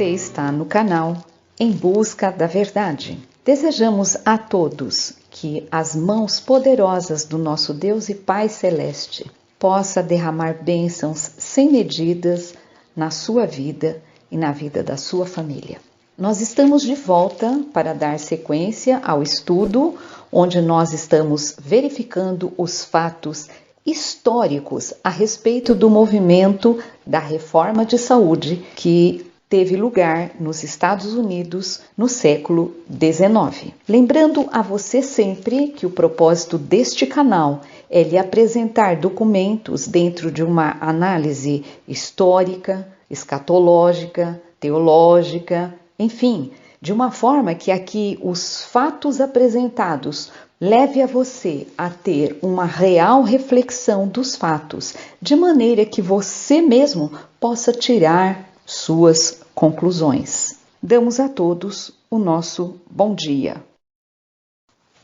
Você está no canal Em Busca da Verdade. Desejamos a todos que as mãos poderosas do nosso Deus e Pai Celeste possa derramar bênçãos sem medidas na sua vida e na vida da sua família. Nós estamos de volta para dar sequência ao estudo, onde nós estamos verificando os fatos históricos a respeito do movimento da reforma de saúde que teve lugar nos Estados Unidos no século XIX. Lembrando a você sempre que o propósito deste canal é lhe apresentar documentos dentro de uma análise histórica, escatológica, teológica, enfim, de uma forma que aqui os fatos apresentados leve a você a ter uma real reflexão dos fatos, de maneira que você mesmo possa tirar suas conclusões. Damos a todos o nosso bom dia.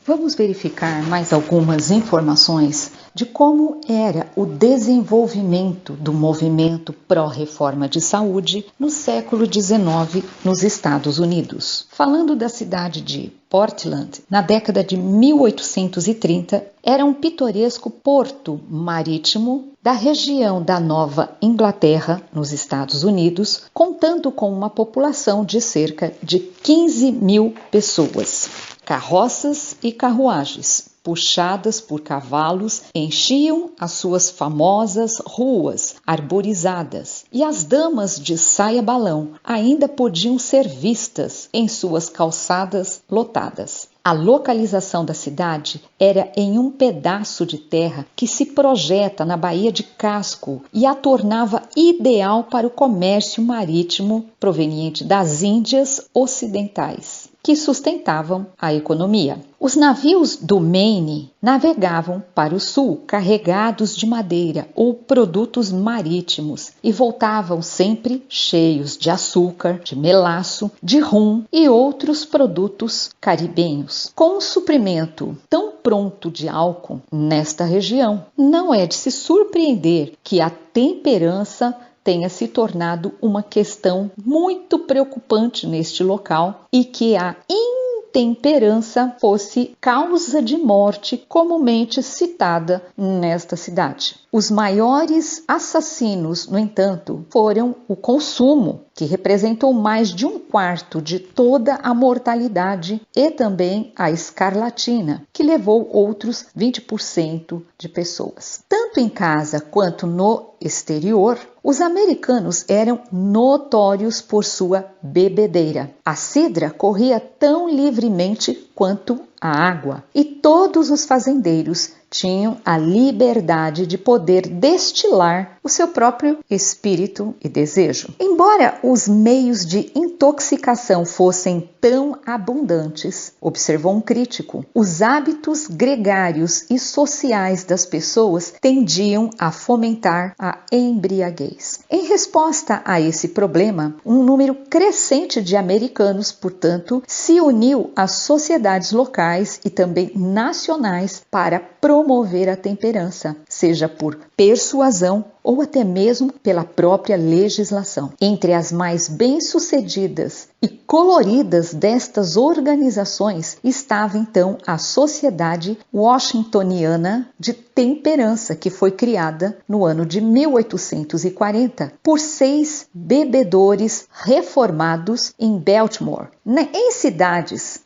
Vamos verificar mais algumas informações de como era o desenvolvimento do movimento pró-reforma de saúde no século XIX nos Estados Unidos. Falando da cidade de Portland, na década de 1830, era um pitoresco porto marítimo da região da Nova Inglaterra, nos Estados Unidos, contando com uma população de cerca de 15 mil pessoas. Carroças e carruagens, puxadas por cavalos, enchiam as suas famosas ruas arborizadas, e as damas de saia-balão ainda podiam ser vistas em suas calçadas lotadas. A localização da cidade era em um pedaço de terra que se projeta na Baía de Casco e a tornava ideal para o comércio marítimo proveniente das Índias Ocidentais, que sustentavam a economia. Os navios do Maine navegavam para o sul carregados de madeira ou produtos marítimos e voltavam sempre cheios de açúcar, de melaço, de rum e outros produtos caribenhos. Com um suprimento tão pronto de álcool nesta região, não é de se surpreender que a temperança tenha se tornado uma questão muito preocupante neste local e que a intemperança fosse causa de morte comumente citada nesta cidade. Os maiores assassinos, no entanto, foram o consumo, que representou mais de um quarto de toda a mortalidade, e também a escarlatina, que levou outros 20% de pessoas. Tanto em casa quanto no exterior, os americanos eram notórios por sua bebedeira. A cidra corria tão livremente quanto a água, e todos os fazendeiros tinham a liberdade de poder destilar o seu próprio espírito e desejo. Embora os meios de intoxicação fossem tão abundantes, observou um crítico, os hábitos gregários e sociais das pessoas tendiam a fomentar a embriaguez. Em resposta a esse problema, um número crescente de americanos, portanto, se uniu às sociedades locais e também nacionais para promover a temperança, seja por persuasão ou até mesmo pela própria legislação. Entre as mais bem-sucedidas e coloridas destas organizações estava então a Sociedade Washingtoniana de Temperança, que foi criada no ano de 1840 por 6 bebedores reformados em Baltimore. Em cidades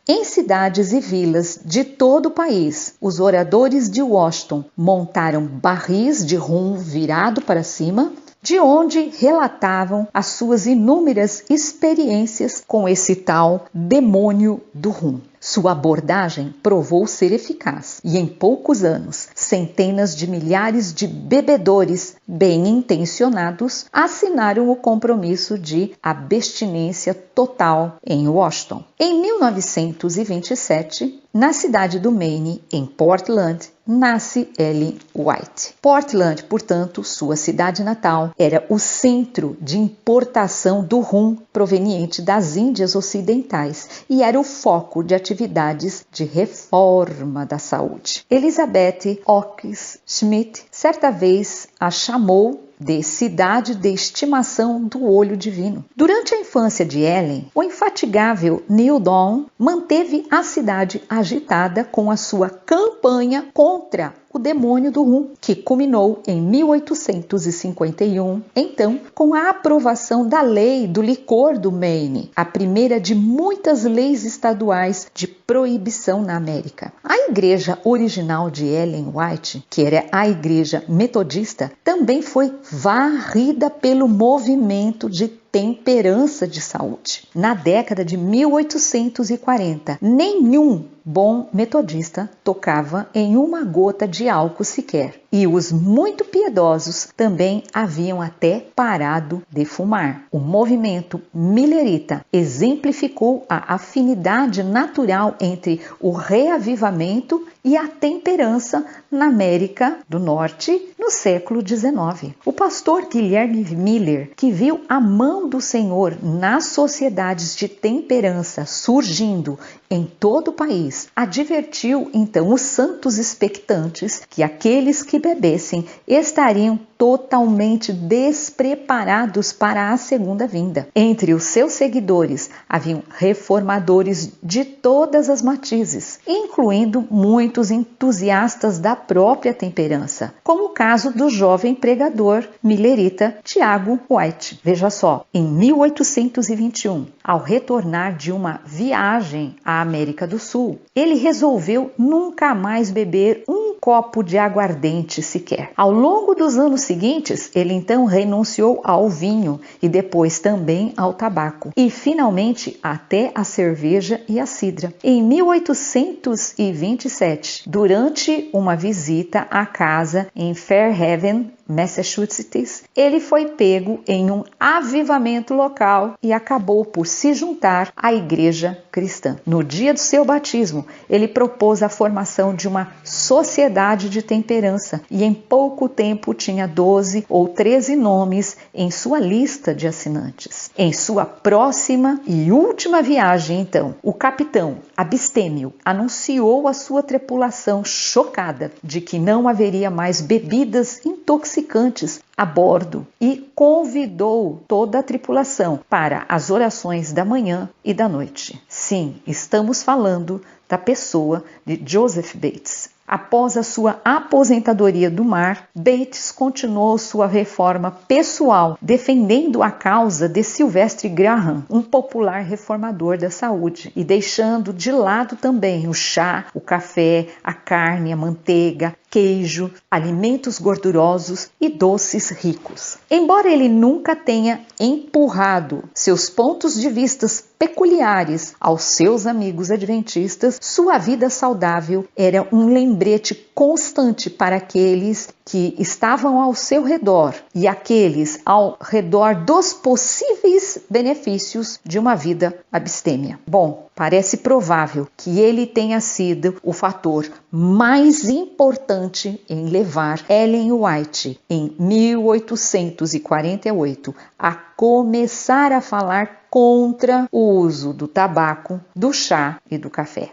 e vilas de todo o país, os oradores de Washington montaram barris de rum virado para cima, de onde relatavam as suas inúmeras experiências com esse tal demônio do rum. Sua abordagem provou ser eficaz e em poucos anos, centenas de milhares de bebedores bem-intencionados assinaram o compromisso de abstinência total em Washington. Em 1927, na cidade do Maine, em Portland, nasce Ellen White. Portland, portanto, sua cidade natal, era o centro de importação do rum proveniente das Índias Ocidentais e era o foco de atividades de reforma da saúde. Elizabeth Oakes Schmidt certa vez a chamou de cidade de estimação do olho divino. Durante a infância de Ellen, o infatigável Neil Donne manteve a cidade agitada com a sua campanha contra o demônio do rum, que culminou em 1851, então, com a aprovação da lei do licor do Maine, a primeira de muitas leis estaduais de proibição na América. A igreja original de Ellen White, que era a igreja metodista, também foi varrida pelo movimento de temperança de saúde. Na década de 1840, nenhum bom metodista tocava em uma gota de álcool sequer. E os muito piedosos também haviam até parado de fumar. O movimento millerita exemplificou a afinidade natural entre o reavivamento e a temperança na América do Norte no século XIX. O pastor Guilherme Miller, que viu a mão do Senhor nas sociedades de temperança surgindo em todo o país, advertiu então os santos expectantes que aqueles que bebessem estariam totalmente despreparados para a segunda vinda. Entre os seus seguidores haviam reformadores de todas as matizes, incluindo muitos entusiastas da própria temperança, como o caso do jovem pregador millerita Tiago White. Veja só, em 1821, ao retornar de uma viagem à América do Sul, ele resolveu nunca mais beber um copo de aguardente sequer. Ao longo dos anos seguintes, ele então renunciou ao vinho e depois também ao tabaco e finalmente até a cerveja e a cidra. Em 1827, durante uma visita à casa em Fairhaven, Massachusetts, ele foi pego em um avivamento local e acabou por se juntar à igreja cristã. No dia do seu batismo, ele propôs a formação de uma sociedade de temperança e em pouco tempo tinha 12 ou 13 nomes em sua lista de assinantes. Em sua próxima e última viagem, então, o capitão abstêmio anunciou à sua tripulação chocada de que não haveria mais bebidas intoxicantes a bordo e convidou toda a tripulação para as orações da manhã e da noite. Sim, estamos falando da pessoa de Joseph Bates. Após a sua aposentadoria do mar, Bates continuou sua reforma pessoal, defendendo a causa de Sylvester Graham, um popular reformador da saúde, e deixando de lado também o chá, o café, a carne, a manteiga, queijo, alimentos gordurosos e doces ricos. Embora ele nunca tenha empurrado seus pontos de vista peculiares aos seus amigos adventistas, sua vida saudável era um lembrete constante para aqueles que estavam ao seu redor e aqueles ao redor dos possíveis benefícios de uma vida abstêmia. Bom, parece provável que ele tenha sido o fator mais importante em levar Ellen White, em 1848, a começar a falar contra o uso do tabaco, do chá e do café.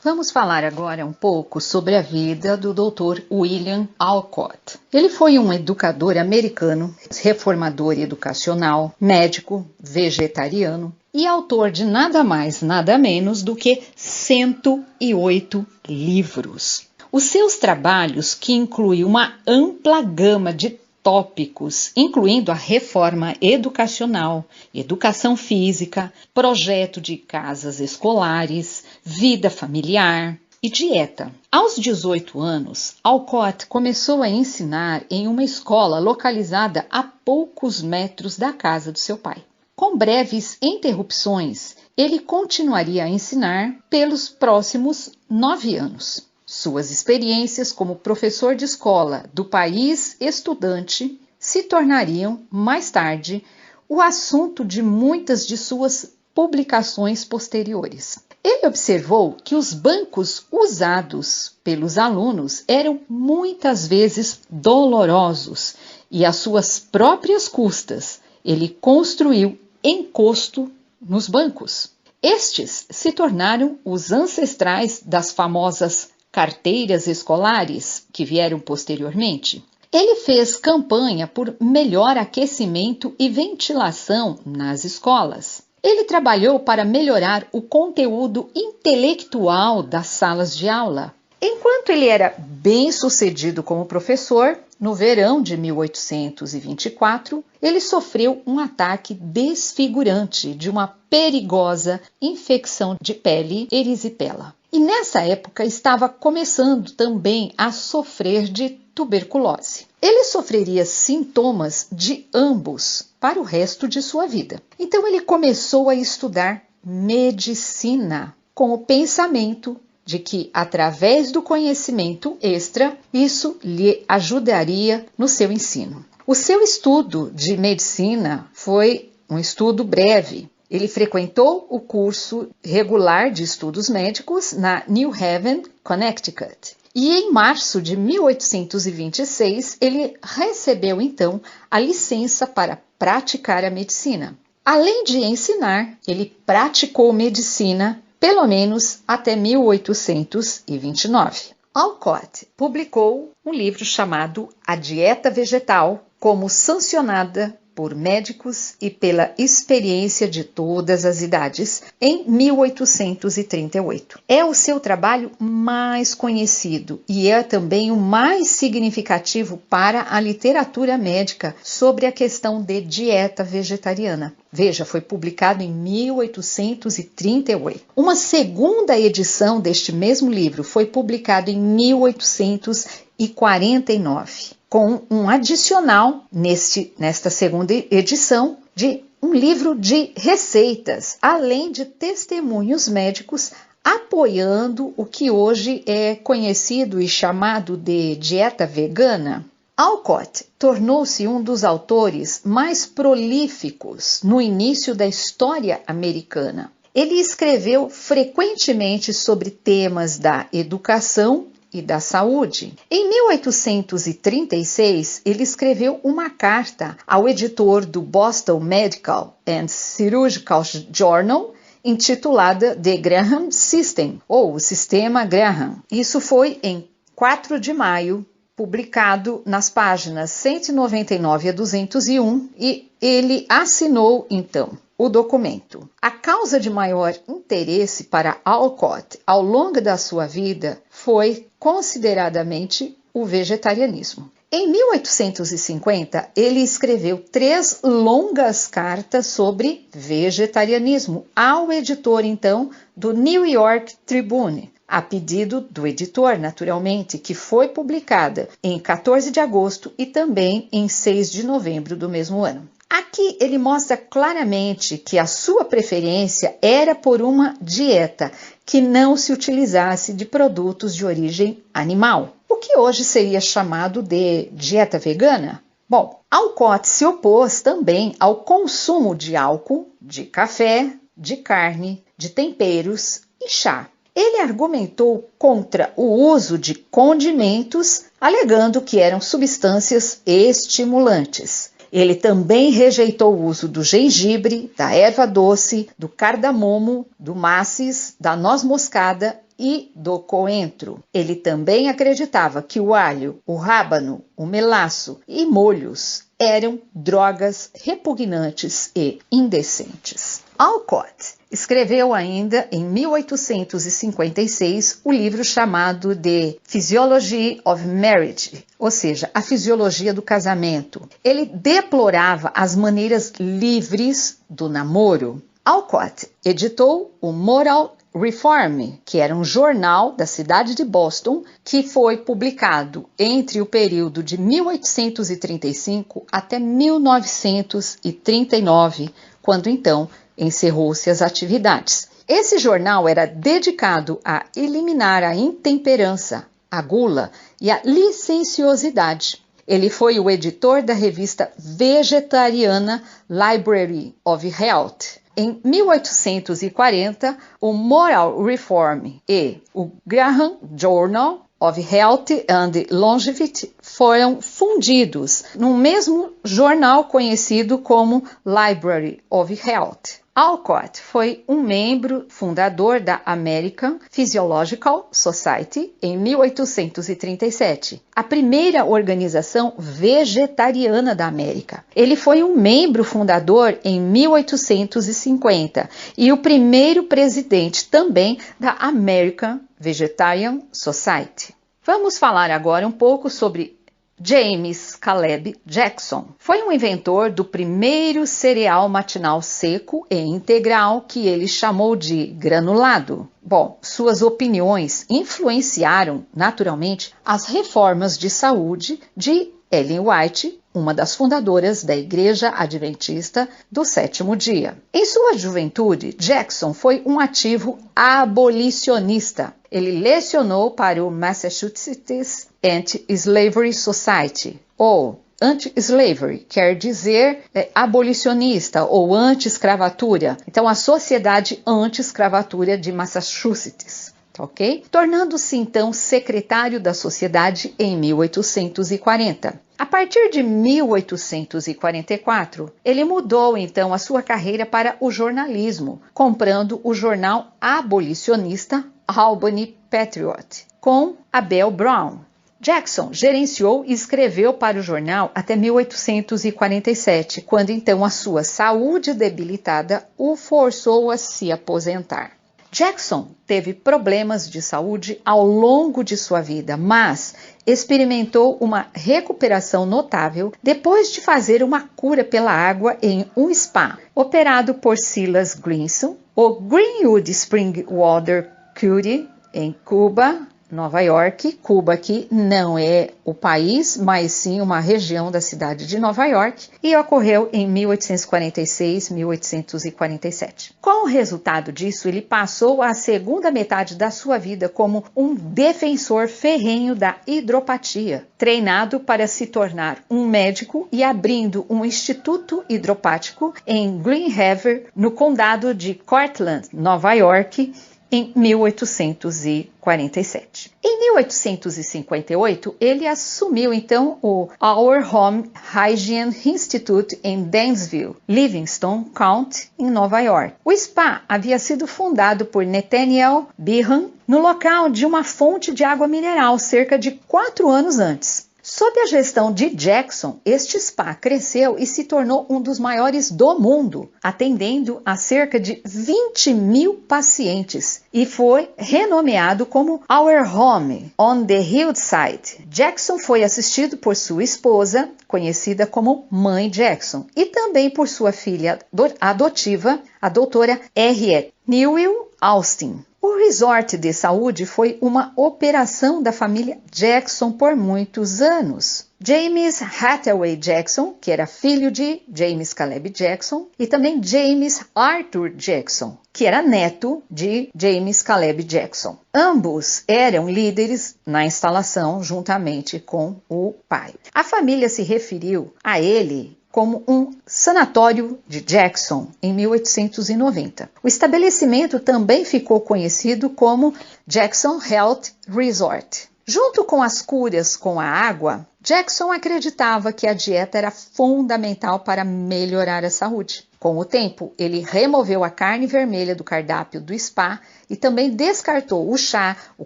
Vamos falar agora um pouco sobre a vida do Dr. William Alcott. Ele foi um educador americano, reformador educacional, médico, vegetariano e autor de nada mais, nada menos do que 108 livros. Os seus trabalhos, que incluem uma ampla gama de tópicos, incluindo a reforma educacional, educação física, projeto de casas escolares, vida familiar e dieta. Aos 18 anos, Alcott começou a ensinar em uma escola localizada a poucos metros da casa do seu pai. Com breves interrupções, ele continuaria a ensinar pelos próximos 9 anos. Suas experiências como professor de escola do país estudante se tornariam, mais tarde, o assunto de muitas de suas publicações posteriores. Ele observou que os bancos usados pelos alunos eram muitas vezes dolorosos e, às suas próprias custas, ele construiu encosto nos bancos. Estes se tornaram os ancestrais das famosas carteiras escolares que vieram posteriormente. Ele fez campanha por melhor aquecimento e ventilação nas escolas. Ele trabalhou para melhorar o conteúdo intelectual das salas de aula. Enquanto ele era bem-sucedido como professor, no verão de 1824, ele sofreu um ataque desfigurante de uma perigosa infecção de pele, erisipela. E nessa época estava começando também a sofrer de tuberculose. Ele sofreria sintomas de ambos para o resto de sua vida. Então ele começou a estudar medicina com o pensamento de que, através do conhecimento extra, isso lhe ajudaria no seu ensino. O seu estudo de medicina foi um estudo breve. Ele frequentou o curso regular de estudos médicos na New Haven, Connecticut. E em março de 1826, ele recebeu então a licença para praticar a medicina. Além de ensinar, ele praticou medicina pelo menos até 1829. Alcott publicou um livro chamado A Dieta Vegetal, como sancionada por médicos e pela experiência de todas as idades, em 1838. É o seu trabalho mais conhecido e é também o mais significativo para a literatura médica sobre a questão de dieta vegetariana. Veja, foi publicado em 1838. Uma segunda edição deste mesmo livro foi publicada em 1849. Com um adicional nesta segunda edição de um livro de receitas, além de testemunhos médicos apoiando o que hoje é conhecido e chamado de dieta vegana. Alcott tornou-se um dos autores mais prolíficos no início da história americana. Ele escreveu frequentemente sobre temas da educação e da saúde. Em 1836, ele escreveu uma carta ao editor do Boston Medical and Surgical Journal, intitulada The Graham System, ou o Sistema Graham. Isso foi em 4 de maio, publicado nas páginas 199 a 201, e ele assinou, então, o documento. A causa de maior interesse para Alcott ao longo da sua vida foi, consideradamente, o vegetarianismo. Em 1850, ele escreveu 3 longas cartas sobre vegetarianismo ao editor, então, do New York Tribune, a pedido do editor, naturalmente, que foi publicada em 14 de agosto e também em 6 de novembro do mesmo ano. Aqui ele mostra claramente que a sua preferência era por uma dieta que não se utilizasse de produtos de origem animal, o que hoje seria chamado de dieta vegana. Bom, Alcott se opôs também ao consumo de álcool, de café, de carne, de temperos e chá. Ele argumentou contra o uso de condimentos, alegando que eram substâncias estimulantes. Ele também rejeitou o uso do gengibre, da erva doce, do cardamomo, do massis, da noz moscada e do coentro. Ele também acreditava que o alho, o rábano, o melaço e molhos eram drogas repugnantes e indecentes. Alcott escreveu ainda em 1856 o livro chamado The Physiology of Marriage, ou seja, a fisiologia do casamento. Ele deplorava as maneiras livres do namoro. Alcott editou o Moral Reform, que era um jornal da cidade de Boston, que foi publicado entre o período de 1835 até 1939, quando então encerrou-se as atividades. Esse jornal era dedicado a eliminar a intemperança, a gula e a licenciosidade. Ele foi o editor da revista vegetariana Library of Health. Em 1840, o Moral Reform e o Graham Journal of Health and Longevity foram fundidos no mesmo jornal conhecido como Library of Health. Alcott foi um membro fundador da American Physiological Society em 1837, a primeira organização vegetariana da América. Ele foi um membro fundador em 1850 e o primeiro presidente também da American Vegetarian Society. Vamos falar agora um pouco sobre James Caleb Jackson. Foi um inventor do primeiro cereal matinal seco e integral que ele chamou de granulado. Bom, suas opiniões influenciaram naturalmente as reformas de saúde de Ellen White, uma das fundadoras da Igreja Adventista do Sétimo Dia. Em sua juventude, Jackson foi um ativo abolicionista. Ele lecionou para o Massachusetts Anti-Slavery Society, ou anti-slavery, quer dizer abolicionista ou anti-escravatura. Então, a Sociedade Anti-Escravatura de Massachusetts. Ok? Tornando-se então secretário da sociedade em 1840. A partir de 1844, ele mudou então a sua carreira para o jornalismo, comprando o jornal abolicionista Albany Patriot, com Abel Brown. Jackson gerenciou e escreveu para o jornal até 1847, quando então a sua saúde debilitada o forçou a se aposentar. Jackson teve problemas de saúde ao longo de sua vida, mas experimentou uma recuperação notável depois de fazer uma cura pela água em um spa, operado por Silas Grinson, o Greenwood Spring Water Cure, em Cuba, Nova York. Cuba que não é o país, mas sim uma região da cidade de Nova York, e ocorreu em 1846-1847. Com o resultado disso, ele passou a segunda metade da sua vida como um defensor ferrenho da hidropatia, treinado para se tornar um médico e abrindo um instituto hidropático em Green River, no condado de Cortland, Nova York, em 1847. Em 1858, ele assumiu então o Our Home Hygiene Institute em Dansville, Livingston County, em Nova York. O spa havia sido fundado por Nathaniel Behan no local de uma fonte de água mineral cerca de 4 anos antes. Sob a gestão de Jackson, este spa cresceu e se tornou um dos maiores do mundo, atendendo a cerca de 20.000 pacientes, e foi renomeado como Our Home on the Hillside. Jackson foi assistido por sua esposa, conhecida como Mãe Jackson, e também por sua filha adotiva, a doutora Harriet Newell Austin. O resort de saúde foi uma operação da família Jackson por muitos anos. James Hathaway Jackson, que era filho de James Caleb Jackson, e também James Arthur Jackson, que era neto de James Caleb Jackson. Ambos eram líderes na instalação juntamente com o pai. A família se referiu a ele como um sanatório de Jackson em 1890. O estabelecimento também ficou conhecido como Jackson Health Resort. Junto com as curas com a água, Jackson acreditava que a dieta era fundamental para melhorar a saúde. Com o tempo, ele removeu a carne vermelha do cardápio do spa e também descartou o chá, o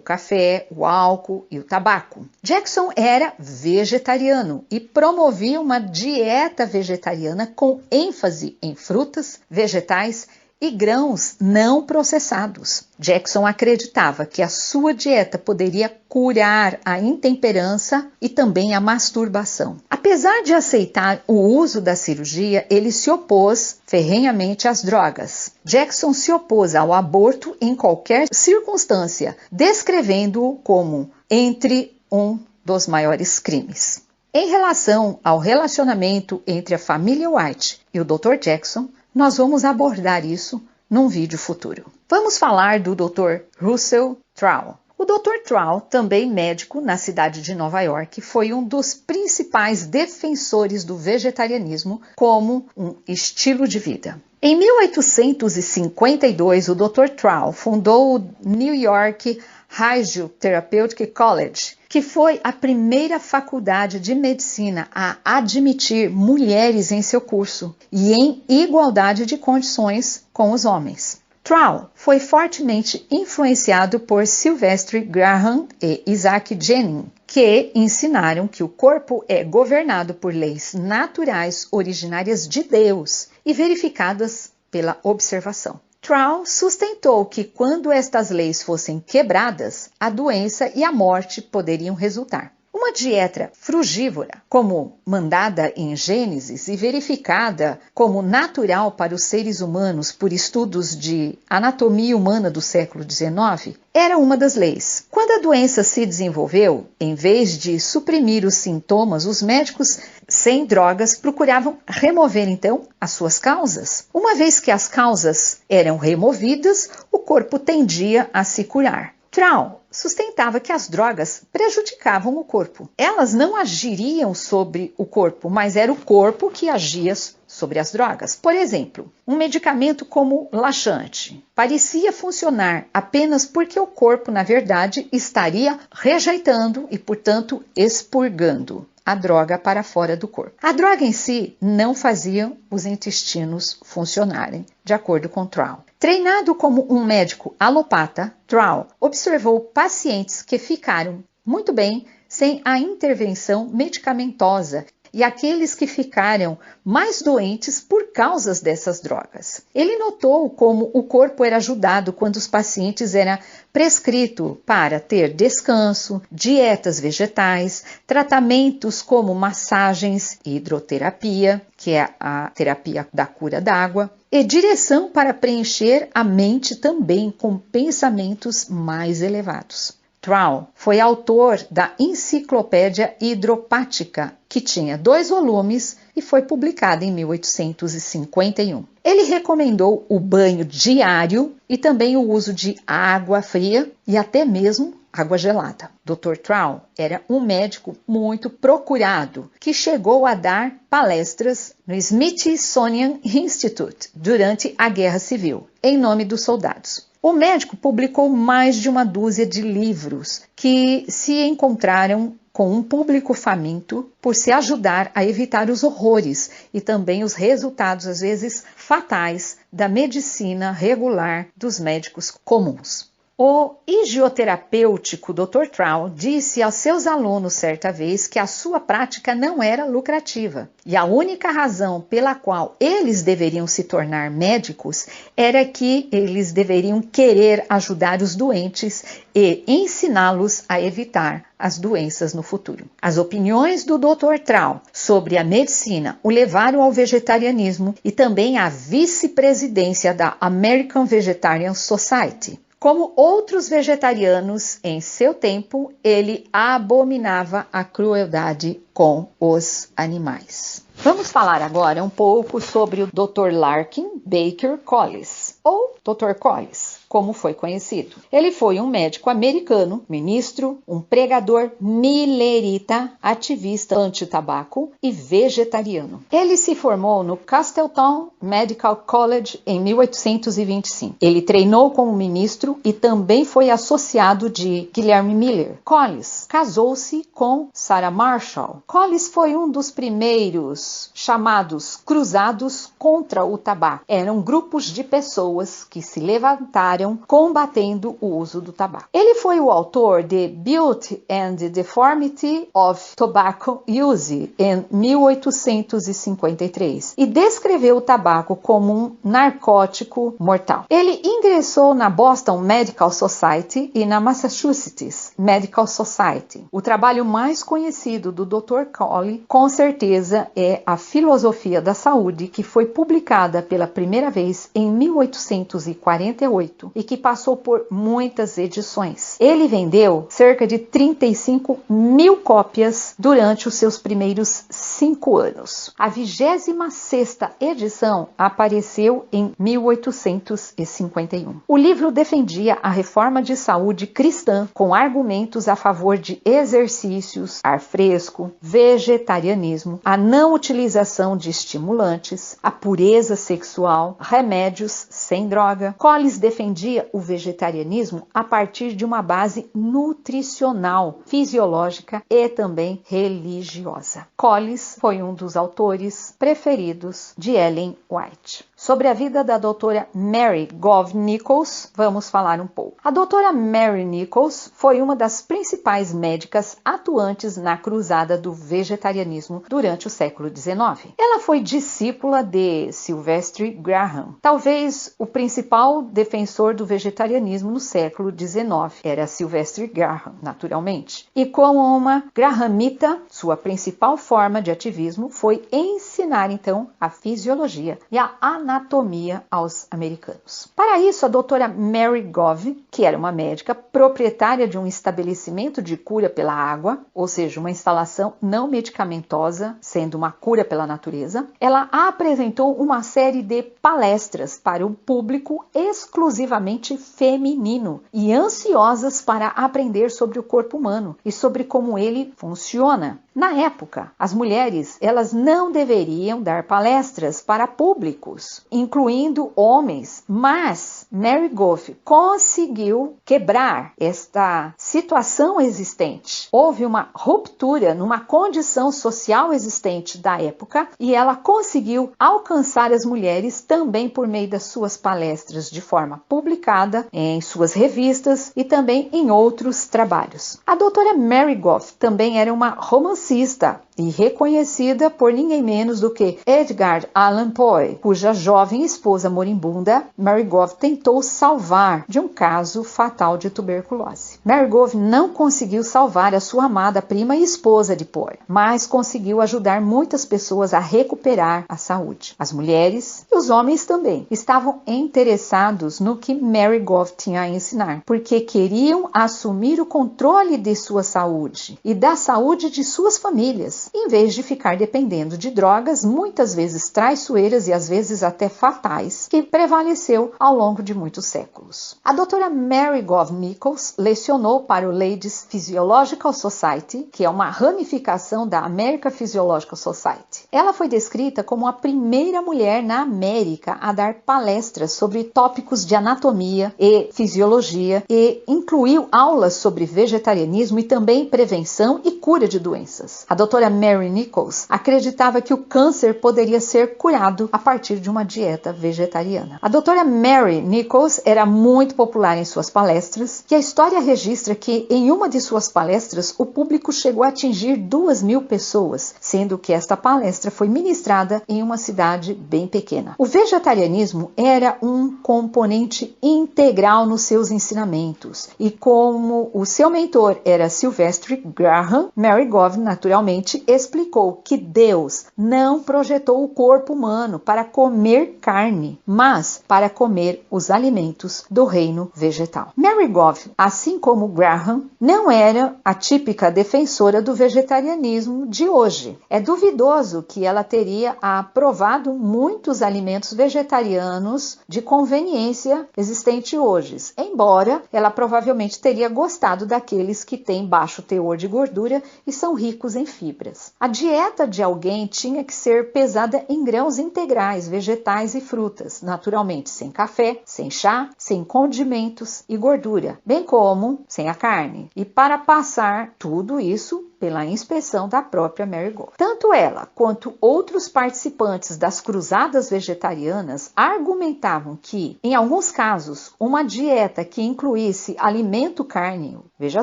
café, o álcool e o tabaco. Jackson era vegetariano e promovia uma dieta vegetariana com ênfase em frutas, vegetais e grãos não processados. Jackson acreditava que a sua dieta poderia curar a intemperança e também a masturbação. Apesar de aceitar o uso da cirurgia, ele se opôs ferrenhamente às drogas. Jackson se opôs ao aborto em qualquer circunstância, descrevendo-o como entre um dos maiores crimes. Em relação ao relacionamento entre a família White e o Dr. Jackson, nós vamos abordar isso num vídeo futuro. Vamos falar do Dr. Russell Trout. O Dr. Trout, também médico na cidade de Nova York, foi um dos principais defensores do vegetarianismo como um estilo de vida. Em 1852, o Dr. Trau fundou o New York Radiotherapeutic College, que foi a primeira faculdade de medicina a admitir mulheres em seu curso e em igualdade de condições com os homens. Trau foi fortemente influenciado por Sylvester Graham e Isaac Jennings, que ensinaram que o corpo é governado por leis naturais originárias de Deus e verificadas pela observação. Trau sustentou que quando estas leis fossem quebradas, a doença e a morte poderiam resultar. Uma dieta frugívora, como mandada em Gênesis e verificada como natural para os seres humanos por estudos de anatomia humana do século XIX, era uma das leis. Quando a doença se desenvolveu, em vez de suprimir os sintomas, os médicos sem drogas procuravam remover então as suas causas. Uma vez que as causas eram removidas, o corpo tendia a se curar. Trau sustentava que as drogas prejudicavam o corpo. Elas não agiriam sobre o corpo, mas era o corpo que agia sobre as drogas. Por exemplo, um medicamento como laxante parecia funcionar apenas porque o corpo, na verdade, estaria rejeitando e, portanto, expurgando a droga para fora do corpo. A droga em si não fazia os intestinos funcionarem, de acordo com Trau. Treinado como um médico alopata, Trau observou pacientes que ficaram muito bem sem a intervenção medicamentosa e aqueles que ficaram mais doentes por causa dessas drogas. Ele notou como o corpo era ajudado quando os pacientes eram prescritos para ter descanso, dietas vegetais, tratamentos como massagens, hidroterapia, que é a terapia da cura d'água, e direção para preencher a mente também com pensamentos mais elevados. Trau foi autor da Enciclopédia Hidropática, que tinha 2 volumes e foi publicada em 1851. Ele recomendou o banho diário e também o uso de água fria e até mesmo água gelada. Dr. Trau era um médico muito procurado, que chegou a dar palestras no Smithsonian Institute durante a Guerra Civil, em nome dos soldados. O médico publicou mais de uma dúzia de livros que se encontraram com um público faminto por se ajudar a evitar os horrores e também os resultados, às vezes, fatais da medicina regular dos médicos comuns. O higioterapêutico Dr. Trau disse aos seus alunos certa vez que a sua prática não era lucrativa e a única razão pela qual eles deveriam se tornar médicos era que eles deveriam querer ajudar os doentes e ensiná-los a evitar as doenças no futuro. As opiniões do Dr. Trau sobre a medicina o levaram ao vegetarianismo e também à vice-presidência da American Vegetarian Society. Como outros vegetarianos em seu tempo, ele abominava a crueldade com os animais. Vamos falar agora um pouco sobre o Dr. Larkin Baker Collis, ou Dr. Collis, como foi conhecido. Ele foi um médico americano, ministro, um pregador milerita, ativista anti-tabaco e vegetariano. Ele se formou no Castleton Medical College em 1825. Ele treinou como ministro e também foi associado de Guilherme Miller. Collis casou-se com Sarah Marshall. Collis foi um dos primeiros chamados cruzados contra o tabaco. Eram grupos de pessoas que se levantaram combatendo o uso do tabaco. Ele foi o autor de Beauty and the Deformity of Tobacco Use em 1853 e descreveu o tabaco como um narcótico mortal. Ele ingressou na Boston Medical Society e na Massachusetts Medical Society. O trabalho mais conhecido do Dr. Collis, com certeza, é a Filosofia da Saúde, que foi publicada pela primeira vez em 1848. mundo e que passou por muitas edições. Ele vendeu cerca de 35 mil cópias durante os seus primeiros 5 anos. A 26ª edição apareceu em 1851. O livro defendia a reforma de saúde cristã com argumentos a favor de exercícios, ar fresco, vegetarianismo, a não utilização de estimulantes, a pureza sexual, remédios sem droga. Collis defendia o vegetarianismo a partir de uma base nutricional, fisiológica e também religiosa. Collis foi um dos autores preferidos de Ellen White. Sobre a vida da doutora Mary Gove Nichols, vamos falar um pouco. A doutora Mary Nichols foi uma das principais médicas atuantes na cruzada do vegetarianismo durante o século XIX. Ela foi discípula de Sylvester Graham. Talvez o principal defensor do vegetarianismo no século XIX era Sylvester Graham, naturalmente. E como uma grahamita, sua principal forma de ativismo foi ensinar então a fisiologia e a anatomia aos americanos. Para isso, a doutora Mary Gove, que era uma médica proprietária de um estabelecimento de cura pela água, ou seja, uma instalação não medicamentosa, sendo uma cura pela natureza, ela apresentou uma série de palestras para o público exclusivamente feminino e ansiosas para aprender sobre o corpo humano e sobre como ele funciona. Na época, as mulheres elas não deveriam dar palestras para públicos, incluindo homens, mas Mary Gove conseguiu quebrar esta situação existente. Houve uma ruptura numa condição social existente da época e ela conseguiu alcançar as mulheres também por meio das suas palestras de forma publicada em suas revistas e também em outros trabalhos. A doutora Mary Gove também era uma romancista e reconhecida por ninguém menos do que Edgar Allan Poe, cuja jovem esposa moribunda Mary Gove tentou salvar de um caso fatal de tuberculose. Mary Gove não conseguiu salvar a sua amada prima e esposa de Poe, mas conseguiu ajudar muitas pessoas a recuperar a saúde. As mulheres e os homens também estavam interessados no que Mary Gove tinha a ensinar, porque queriam assumir o controle de sua saúde e da saúde de suas famílias, em vez de ficar dependendo de drogas, muitas vezes traiçoeiras e às vezes até fatais, que prevaleceu ao longo de muitos séculos. A doutora Mary Gove Nichols lecionou para o Ladies Physiological Society, que é uma ramificação da American Physiological Society. Ela foi descrita como a primeira mulher na América a dar palestras sobre tópicos de anatomia e fisiologia e incluiu aulas sobre vegetarianismo e também prevenção e cura de doenças. A doutora Mary Nichols acreditava que o câncer poderia ser curado a partir de uma dieta vegetariana. A doutora Mary Nichols era muito popular em suas palestras e a história registra que em uma de suas palestras o público chegou a atingir 2.000 pessoas, sendo que esta palestra foi ministrada em uma cidade bem pequena. O vegetarianismo era um componente integral nos seus ensinamentos e como o seu mentor era Sylvester Graham, Mary Gove naturalmente explicou que Deus não projetou o corpo humano para comer carne, mas para comer os alimentos do reino vegetal. Mary Gove, assim como Graham, não era a típica defensora do vegetarianismo de hoje. É duvidoso que ela teria aprovado muitos alimentos vegetarianos de conveniência existente hoje, embora ela provavelmente teria gostado daqueles que têm baixo teor de gordura e são ricos em fibras. A dieta de alguém tinha que ser pesada em grãos integrais, vegetais e frutas, naturalmente sem café, sem chá, sem condimentos e gordura, bem como sem a carne. E para passar tudo isso pela inspeção da própria Mary Gove. Tanto ela quanto outros participantes das cruzadas vegetarianas argumentavam que, em alguns casos, uma dieta que incluísse alimento cárneo, veja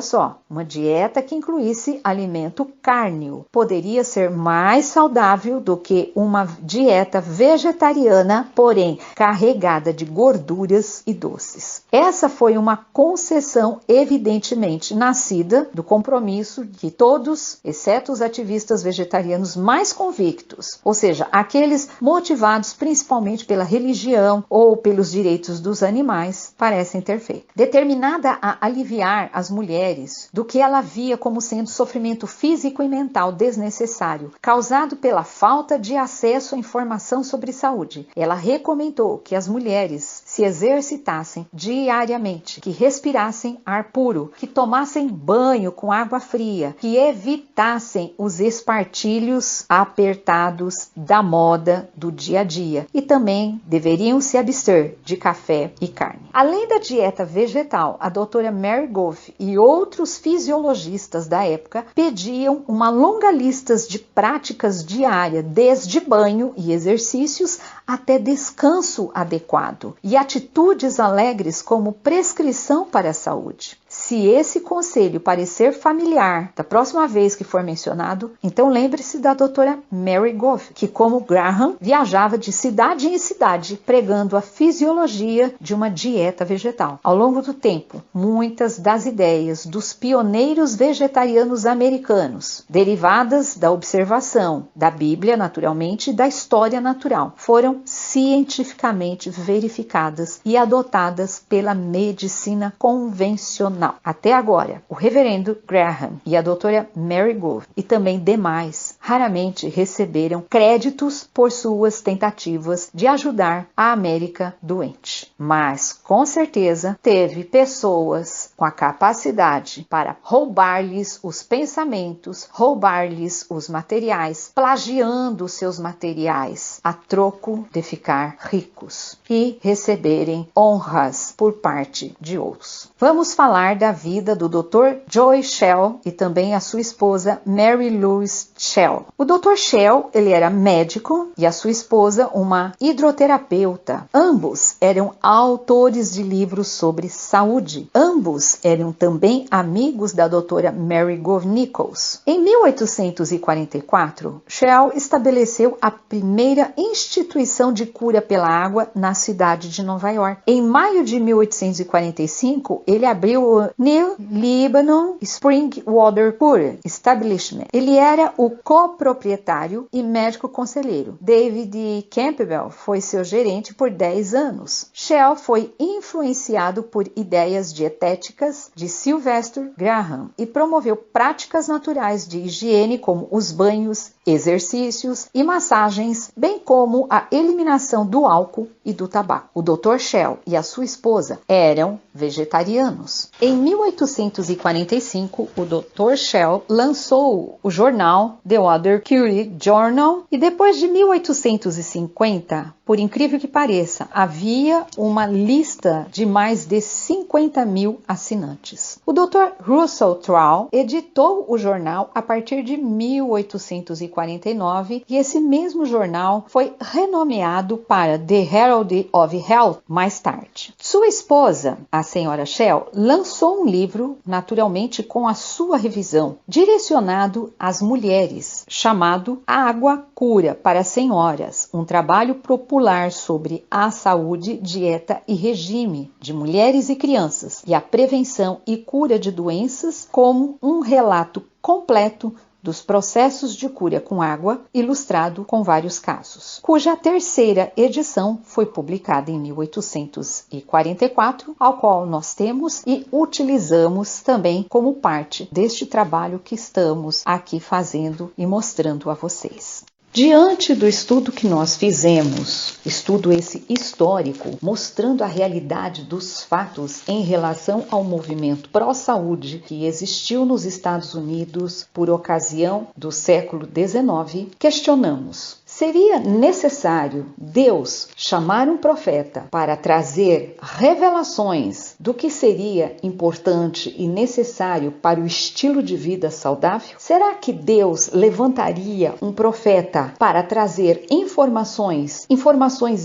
só, uma dieta que incluísse alimento cárneo poderia ser mais saudável do que uma dieta vegetariana, porém carregada de gorduras e doces. Essa foi uma concessão evidentemente nascida do compromisso que todos, exceto os ativistas vegetarianos mais convictos, ou seja, aqueles motivados principalmente pela religião ou pelos direitos dos animais, parecem ter feito. Determinada a aliviar as mulheres do que ela via como sendo sofrimento físico e mental desnecessário, causado pela falta de acesso à informação sobre saúde, ela recomendou que as mulheres se exercitassem diariamente, que respirassem ar puro, que tomassem banho com água fria, que evitassem os espartilhos apertados da moda do dia a dia e também deveriam se abster de café e carne. Além da dieta vegetal, a doutora Mary Goff e outros fisiologistas da época pediam uma longa lista de práticas diárias, desde banho e exercícios até descanso adequado e atitudes alegres como prescrição para a saúde. Se esse conselho parecer familiar da próxima vez que for mencionado, então lembre-se da doutora Mary Goff, que como Graham viajava de cidade em cidade pregando a fisiologia de uma dieta vegetal. Ao longo do tempo, muitas das ideias dos pioneiros vegetarianos americanos, derivadas da observação da Bíblia, naturalmente, e da história natural, foram cientificamente verificadas e adotadas pela medicina convencional. Até agora, o reverendo Graham e a doutora Mary Goff e também demais raramente receberam créditos por suas tentativas de ajudar a América doente. Mas, com certeza, teve pessoas com a capacidade para roubar-lhes os pensamentos, roubar-lhes os materiais, plagiando seus materiais a troco de ficar ricos e receberem honras por parte de outros. Vamos falar da vida do Dr. Joy Shell e também a sua esposa Mary Louise Shell. O Dr. Shell, ele era médico e a sua esposa uma hidroterapeuta. Ambos eram autores de livros sobre saúde. Ambos eram também amigos da doutora Mary Goff Nichols. Em 1844, Shell estabeleceu a primeira instituição de cura pela água na cidade de Nova York. Em maio de 1845, ele abriu o New Lebanon Spring Water Cure Establishment. Ele era o coproprietário e médico conselheiro. David Campbell foi seu gerente por 10 anos. Shell foi influenciado por ideias dietéticas de Sylvester Graham e promoveu práticas naturais de higiene como os banhos, exercícios e massagens, bem como a eliminação do álcool e do tabaco. O Dr. Shell e a sua esposa eram vegetarianos. Em 1845, o Dr. Shell lançou o jornal The Water Cure Journal e depois de 1850, por incrível que pareça, havia uma lista de mais de 50.000 assinantes. O Dr. Russell Trout editou o jornal a partir de 1849 e esse mesmo jornal foi renomeado para The Herald of Health mais tarde. Sua esposa, a senhora Shell, lançou um livro, naturalmente com a sua revisão, direcionado às mulheres, chamado Água Cura para Senhoras, um trabalho popular sobre a saúde, dieta e regime de mulheres e crianças e a prevenção e cura de doenças, como um relato completo dos processos de cura com água, ilustrado com vários casos, cuja terceira edição foi publicada em 1844, ao qual nós temos e utilizamos também como parte deste trabalho que estamos aqui fazendo e mostrando a vocês. Diante do estudo que nós fizemos, estudo esse histórico, mostrando a realidade dos fatos em relação ao movimento pró-saúde que existiu nos Estados Unidos por ocasião do século XIX, questionamos: seria necessário Deus chamar um profeta para trazer revelações do que seria importante e necessário para o estilo de vida saudável? Será que Deus levantaria um profeta para trazer informações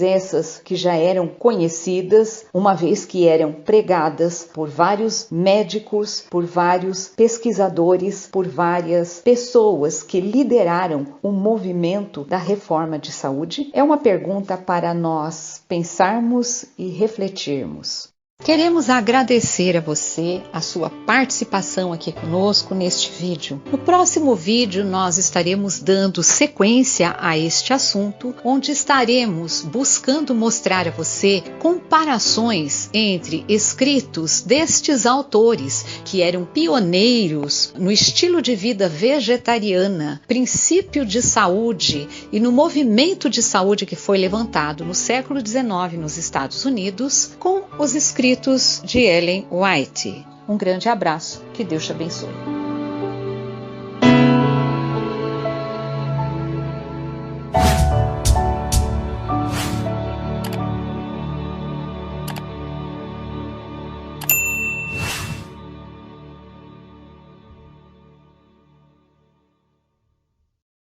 essas que já eram conhecidas, uma vez que eram pregadas por vários médicos, por vários pesquisadores, por várias pessoas que lideraram o movimento da reforma de saúde? É uma pergunta para nós pensarmos e refletirmos. Queremos agradecer a você a sua participação aqui conosco neste vídeo. No próximo vídeo nós estaremos dando sequência a este assunto, onde estaremos buscando mostrar a você comparações entre escritos destes autores que eram pioneiros no estilo de vida vegetariana, princípio de saúde e no movimento de saúde que foi levantado no século XIX nos Estados Unidos, com os escritos de Ellen White. Um grande abraço, que Deus te abençoe.